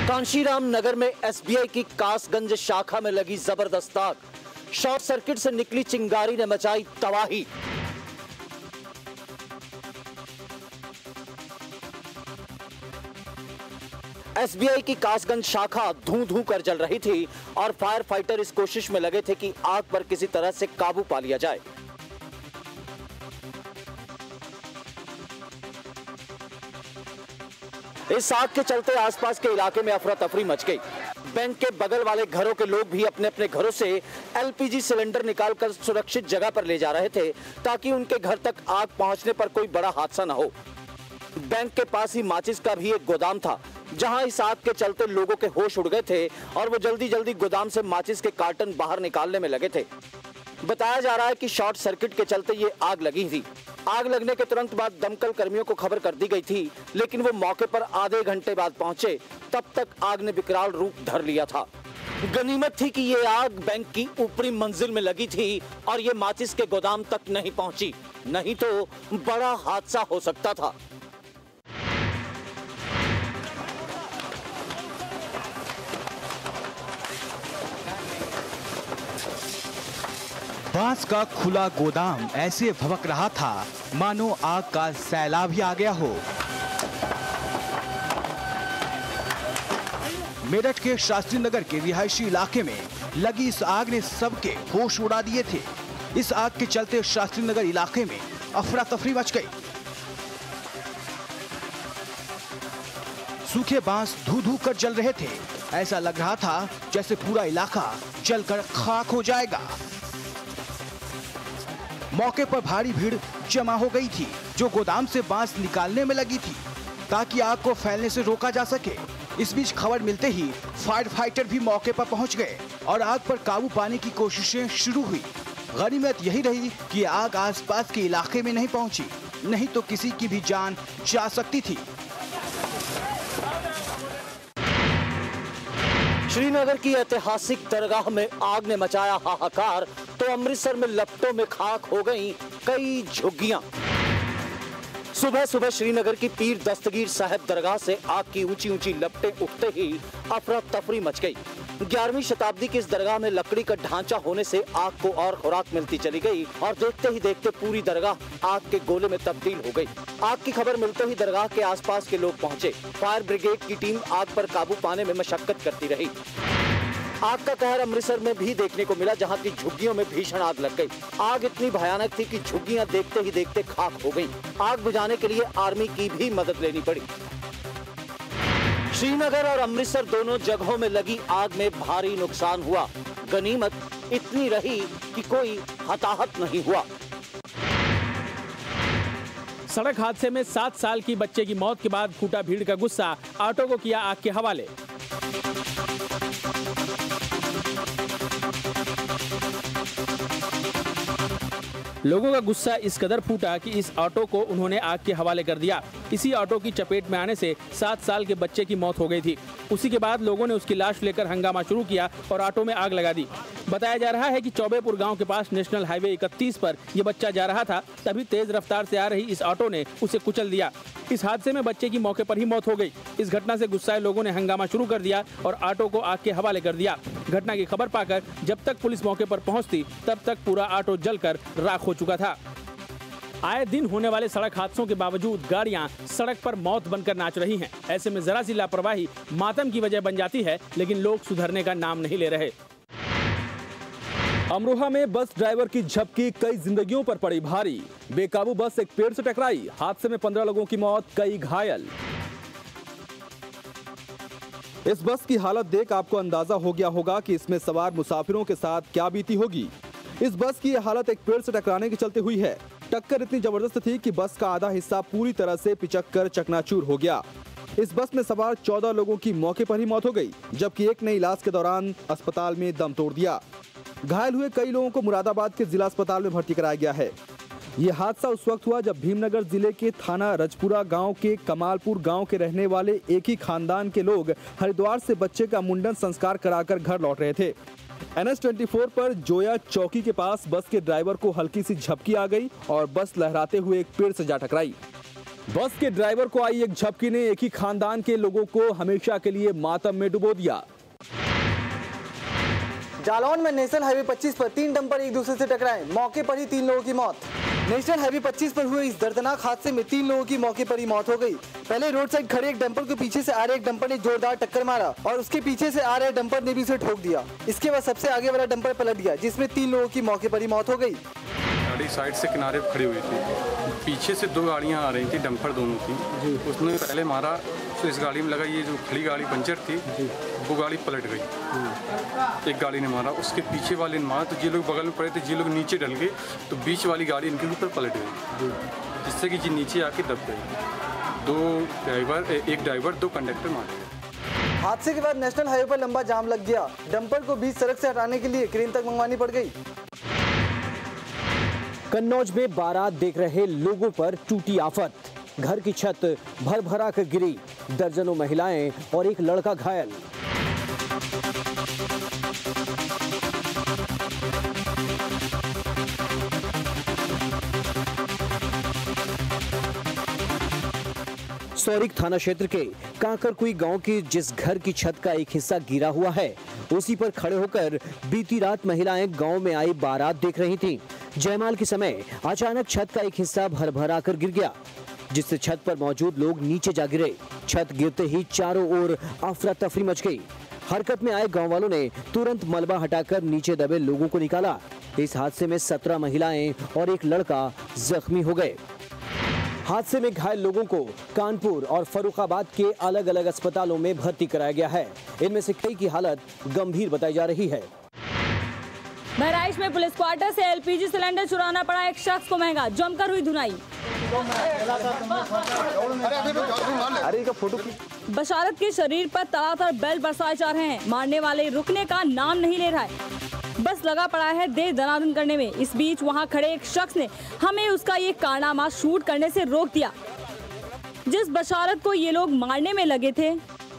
कांशीराम नगर में एसबीआई की कासगंज शाखा में लगी जबरदस्त आग। शॉर्ट सर्किट से निकली चिंगारी ने मचाई तबाही। एसबीआई की कासगंज शाखा धूं धूं कर जल रही थी और फायर फाइटर इस कोशिश में लगे थे कि आग पर किसी तरह से काबू पा लिया जाए। इस आग के चलते आसपास के इलाके में अफरा तफरी मच गई। बैंक के बगल वाले घरों के लोग भी अपने अपने घरों से एलपीजी सिलेंडर निकालकर सुरक्षित जगह पर ले जा रहे थे ताकि उनके घर तक आग पहुंचने पर कोई बड़ा हादसा न हो। बैंक के पास ही माचिस का भी एक गोदाम था जहां इस आग के चलते लोगों के होश उड़ गए थे और वो जल्दी जल्दी गोदाम से माचिस के कार्टन बाहर निकालने में लगे थे। बताया जा रहा है कि शॉर्ट सर्किट के चलते ये आग लगी थी। आग लगने के तुरंत बाद दमकल कर्मियों को खबर कर दी गई थी, लेकिन वो मौके पर आधे घंटे बाद पहुंचे। तब तक आग ने विकराल रूप धर लिया था। गनीमत थी कि ये आग बैंक की ऊपरी मंजिल में लगी थी और ये माचिस के गोदाम तक नहीं पहुंची, नहीं तो बड़ा हादसा हो सकता था। बांस का खुला गोदाम ऐसे भभक रहा था मानो आग का सैलाब ही आ गया हो। मेरठ के शास्त्री नगर के रिहायशी इलाके में लगी इस आग ने सबके होश उड़ा दिए थे। इस आग के चलते शास्त्री नगर इलाके में अफरा तफरी मच गई। सूखे बांस धू धू कर जल रहे थे। ऐसा लग रहा था जैसे पूरा इलाका जलकर खाक हो जाएगा। मौके पर भारी भीड़ जमा हो गई थी जो गोदाम से बांस निकालने में लगी थी ताकि आग को फैलने से रोका जा सके। इस बीच खबर मिलते ही फायर फाइटर भी मौके पर पहुंच गए और आग पर काबू पाने की कोशिशें शुरू हुई। गनीमत यही रही कि आग आसपास के इलाके में नहीं पहुंची, नहीं तो किसी की भी जान जा सकती थी। श्रीनगर की ऐतिहासिक दरगाह में आग ने मचाया हाहाकार तो अमृतसर में लपटों में खाक हो गईं कई झुग्गियां। सुबह सुबह श्रीनगर की पीर दस्तगीर साहब दरगाह से आग की ऊंची ऊंची लपटें उठते ही अफरा तफरी मच गई। 11वीं शताब्दी की इस दरगाह में लकड़ी का ढांचा होने से आग को और खुराक मिलती चली गई और देखते ही देखते पूरी दरगाह आग के गोले में तब्दील हो गई। आग की खबर मिलते ही दरगाह के आसपास के लोग पहुंचे। फायर ब्रिगेड की टीम आग पर काबू पाने में मशक्कत करती रही। आग का कहर अमृतसर में भी देखने को मिला जहां की झुग्गियों में भीषण आग लग गई। आग इतनी भयानक थी कि झुग्गियां देखते ही देखते खाक हो गईं। आग बुझाने के लिए आर्मी की भी मदद लेनी पड़ी। श्रीनगर और अमृतसर दोनों जगहों में लगी आग में भारी नुकसान हुआ। गनीमत इतनी रही कि कोई हताहत नहीं हुआ। सड़क हादसे में 7 साल की बच्चे की मौत के बाद फूटा भीड़ का गुस्सा, ऑटो को किया आग के हवाले। लोगों का गुस्सा इस कदर फूटा कि इस ऑटो को उन्होंने आग के हवाले कर दिया। इसी ऑटो की चपेट में आने से 7 साल के बच्चे की मौत हो गई थी। उसी के बाद लोगों ने उसकी लाश लेकर हंगामा शुरू किया और ऑटो में आग लगा दी। बताया जा रहा है कि चौबेपुर गांव के पास नेशनल हाईवे 31 पर यह बच्चा जा रहा था, तभी तेज रफ्तार से आ रही इस ऑटो ने उसे कुचल दिया। इस हादसे में बच्चे की मौके पर ही मौत हो गई। इस घटना से गुस्साए लोगों ने हंगामा शुरू कर दिया और ऑटो को आग के हवाले कर दिया। घटना की खबर पाकर जब तक पुलिस मौके पर पहुंचती तब तक पूरा ऑटो जलकर राख हो चुका था। आए दिन होने वाले सड़क हादसों के बावजूद गाड़ियां सड़क पर मौत बनकर नाच रही हैं। ऐसे में जरा सी लापरवाही मातम की वजह बन जाती है, लेकिन लोग सुधरने का नाम नहीं ले रहे। अमरोहा में बस ड्राइवर की झपकी कई जिंदगियों पर पड़ी भारी। बेकाबू बस एक पेड़ से टकराई। हादसे में 15 लोगों की मौत, कई घायल। इस बस की हालत देख आपको अंदाजा हो गया होगा कि इसमें सवार मुसाफिरों के साथ क्या बीती होगी। इस बस की यह हालत एक पेड़ से टकराने के चलते हुई है। टक्कर इतनी जबरदस्त थी कि बस का आधा हिस्सा पूरी तरह से पिचककर चकनाचूर हो गया। इस बस में सवार 14 लोगों की मौके पर ही मौत हो गई, जबकि एक ने इलाज के दौरान अस्पताल में दम तोड़ दिया। घायल हुए कई लोगों को मुरादाबाद के जिला अस्पताल में भर्ती कराया गया है। ये हादसा उस वक्त हुआ जब भीमनगर जिले के थाना रजपुरा गांव के कमालपुर गांव के रहने वाले एक ही खानदान के लोग हरिद्वार से बच्चे का मुंडन संस्कार कराकर घर लौट रहे थे। NH24 पर जोया चौकी के पास बस के ड्राइवर को हल्की सी झपकी आ गई और बस लहराते हुए एक पेड़ से जा टकराई। बस के ड्राइवर को आई एक झपकी ने एक ही खानदान के लोगों को हमेशा के लिए मातम में डुबो दिया। जालौन में नेशनल हाईवे 25 पर 3 डंपर एक दूसरे से टकराए, मौके पर ही 3 लोगों की मौत। नेशनल हाईवे 25 पर हुए इस दर्दनाक हादसे में 3 लोगों की मौके पर ही मौत हो गई। पहले रोड साइड खड़े एक डंपर को पीछे से आ रहे एक डंपर ने जोरदार टक्कर मारा और उसके पीछे से आ रहे डंपर ने भी उसे ठोक दिया। इसके बाद सबसे आगे वाला डंपर पलट गया, जिसमें 3 लोगों की मौके पर ही मौत हो गई। गाड़ी साइड से किनारे पर खड़ी हुई थी, पीछे से 2 गाड़ियां आ रही थी, डंपर दोनों थी। उसने पहले मारा तो इस गाड़ी में लगा, ये जो खड़ी गाड़ी पंचर थी वो गाड़ी पलट गई। एक गाड़ी ने मारा, उसके पीछे वाले ने मारा तो ये लोग बगल में पड़े थे, ये लोग नीचे डल गए तो बीच वाली गाड़ी इनके ऊपर पलट गई, जिससे कि जी नीचे आके दब गई। एक ड्राइवर 2 कंडक्टर मारे गए। हादसे के बाद नेशनल हाईवे पर लंबा जाम लग गया। डंपर को बीच सड़क से हटाने के लिए क्रेन तक मंगवानी पड़ गई। कन्नौज में बारात देख रहे लोगों पर टूटी आफत। घर की छत भर भरा कर गिरी, दर्जनों महिलाएं और एक लड़का घायल। सौरिक थाना क्षेत्र के कांकरकुई गांव के जिस घर की छत का एक हिस्सा गिरा हुआ है, उसी पर खड़े होकर बीती रात महिलाएं गांव में आई बारात देख रही थीं। जयमाल के समय अचानक छत का एक हिस्सा भर भरा कर गिर गया, जिससे छत पर मौजूद लोग नीचे जा गिरे। छत गिरते ही चारों ओर अफरा तफरी मच गई। हरकत में आए गांव वालों ने तुरंत मलबा हटाकर नीचे दबे लोगों को निकाला। इस हादसे में 17 महिलाएं और एक लड़का जख्मी हो गए। हादसे में घायल लोगों को कानपुर और फर्रुखाबाद के अलग अलग अस्पतालों में भर्ती कराया गया है। इनमें से कई की हालत गंभीर बताई जा रही है। बहराइच में पुलिस क्वार्टर से एलपीजी सिलेंडर चुराना पड़ा एक शख्स को महंगा, जमकर हुई धुनाई। बशारत के शरीर पर तड़ातड़ बेल्ट बरसाए जा रहे हैं। मारने वाले रुकने का नाम नहीं ले रहा है, बस लगा पड़ा है देर दनादन करने में। इस बीच वहां खड़े एक शख्स ने हमें उसका ये कारनामा शूट करने से रोक दिया। जिस बशारत को ये लोग मारने में लगे थे,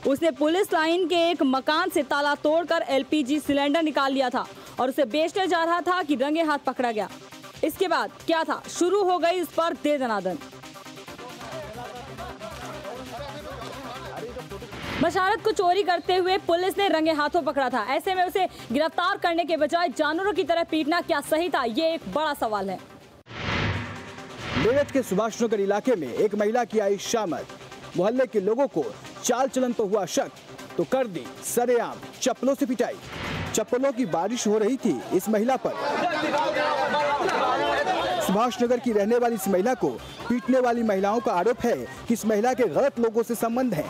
उसने पुलिस लाइन के एक मकान से ताला तोड़कर एलपीजी सिलेंडर निकाल लिया था और उसे बेचने जा रहा था कि रंगे हाथ पकड़ा गया। इसके बाद क्या था, शुरू हो गई इस पर देर दनादन। बशारत को चोरी करते हुए पुलिस ने रंगे हाथों पकड़ा था। ऐसे में उसे गिरफ्तार करने के बजाय जानवरों की तरह पीटना क्या सही था, ये एक बड़ा सवाल है। मेरठ के सुभाष नगर इलाके में एक महिला की आई शामत। मोहल्ले के लोगों को चाल चलन पर हुआ शक तो कर दी सरेआम चप्पलों से पिटाई। चप्पलों की बारिश हो रही थी इस महिला पर। सुभाष नगर की रहने वाली इस महिला को पीटने वाली महिलाओं का आरोप है कि इस महिला के गलत लोगों से संबंध है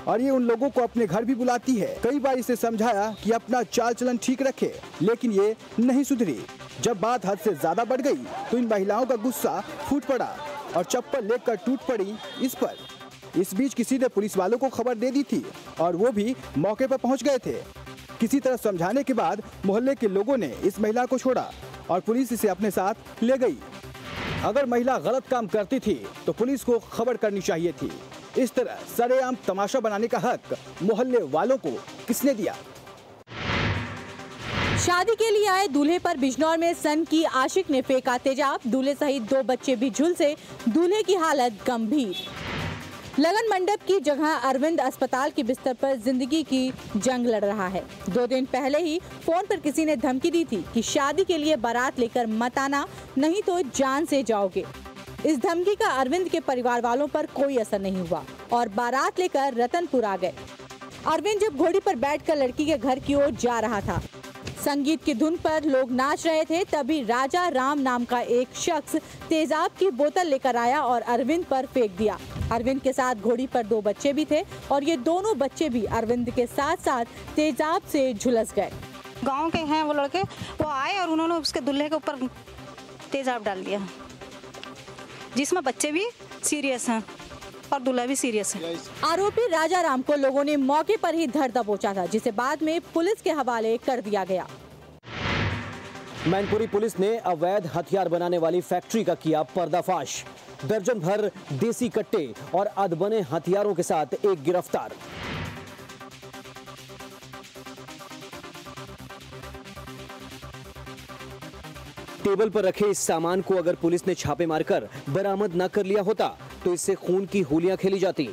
और ये उन लोगों को अपने घर भी बुलाती है। कई बार इसे समझाया कि अपना चाल चलन ठीक रखे, लेकिन ये नहीं सुधरी। जब बात हद से ज्यादा बढ़ गई तो इन महिलाओं का गुस्सा फूट पड़ा और चप्पल लेकर टूट पड़ी इस पर। इस बीच किसी ने पुलिस वालों को खबर दे दी थी और वो भी मौके पर पहुंच गए थे। किसी तरह समझाने के बाद मोहल्ले के लोगों ने इस महिला को छोड़ा और पुलिस इसे अपने साथ ले गई। अगर महिला गलत काम करती थी तो पुलिस को खबर करनी चाहिए थी। इस तरह सरेआम तमाशा बनाने का हक मोहल्ले वालों को किसने दिया? शादी के लिए आए दूल्हे पर बिजनौर में सन की आशिक ने फेंका तेजाब। दूल्हे सहित 2 बच्चे भी झुलसे, दूल्हे की हालत गंभीर। लगन मंडप की जगह अरविंद अस्पताल के बिस्तर पर जिंदगी की जंग लड़ रहा है। 2 दिन पहले ही फोन पर किसी ने धमकी दी थी कि शादी के लिए बारात लेकर मत आना, नहीं तो जान से जाओगे। इस धमकी का अरविंद के परिवार वालों पर कोई असर नहीं हुआ और बारात लेकर रतनपुर आ गए। अरविंद जब घोड़ी पर बैठकर लड़की के घर की ओर जा रहा था, संगीत की धुन पर लोग नाच रहे थे, तभी राजा राम नाम का एक शख्स तेजाब की बोतल लेकर आया और अरविंद पर फेंक दिया। अरविंद के साथ घोड़ी पर 2 बच्चे भी थे और ये दोनों बच्चे भी अरविंद के साथ साथ तेजाब से झुलस गए। गांव के हैं वो लड़के, वो आए और उन्होंने उसके दूल्हे के ऊपर तेजाब डाल दिया, जिसमें बच्चे भी सीरियस हैं और दूल्हा भी सीरियस है। आरोपी राजा राम को लोगों ने मौके पर ही धर दबोचा था, जिसे बाद में पुलिस के हवाले कर दिया गया। मैनपुरी पुलिस ने अवैध हथियार बनाने वाली फैक्ट्री का किया पर्दाफाश। दर्जन भर देसी कट्टे और अधबने हथियारों के साथ एक गिरफ्तार। टेबल पर रखे इस सामान को अगर पुलिस ने छापे मारकर बरामद न कर लिया होता तो इससे खून की होलियां खेली जाती।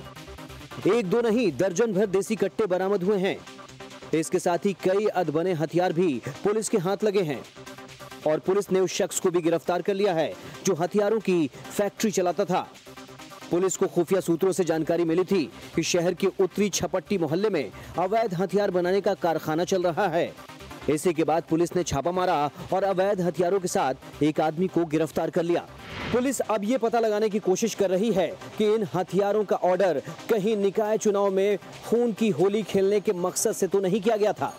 एक दो नहीं, दर्जन भर देसी कट्टे बरामद हुए हैं। इसके साथ ही कई अधबने हथियार भी पुलिस के हाथ लगे हैं और पुलिस ने उस शख्स को भी गिरफ्तार कर लिया है जो हथियारों की फैक्ट्री चलाता था। पुलिस को खुफिया सूत्रों से जानकारी मिली थी कि शहर के उत्तरी छपट्टी मोहल्ले में अवैध हथियार बनाने का कारखाना चल रहा है। इसी के बाद पुलिस ने छापा मारा और अवैध हथियारों के साथ एक आदमी को गिरफ्तार कर लिया। पुलिस अब ये पता लगाने की कोशिश कर रही है कि इन हथियारों का ऑर्डर कहीं निकाय चुनाव में खून की होली खेलने के मकसद से तो नहीं किया गया था।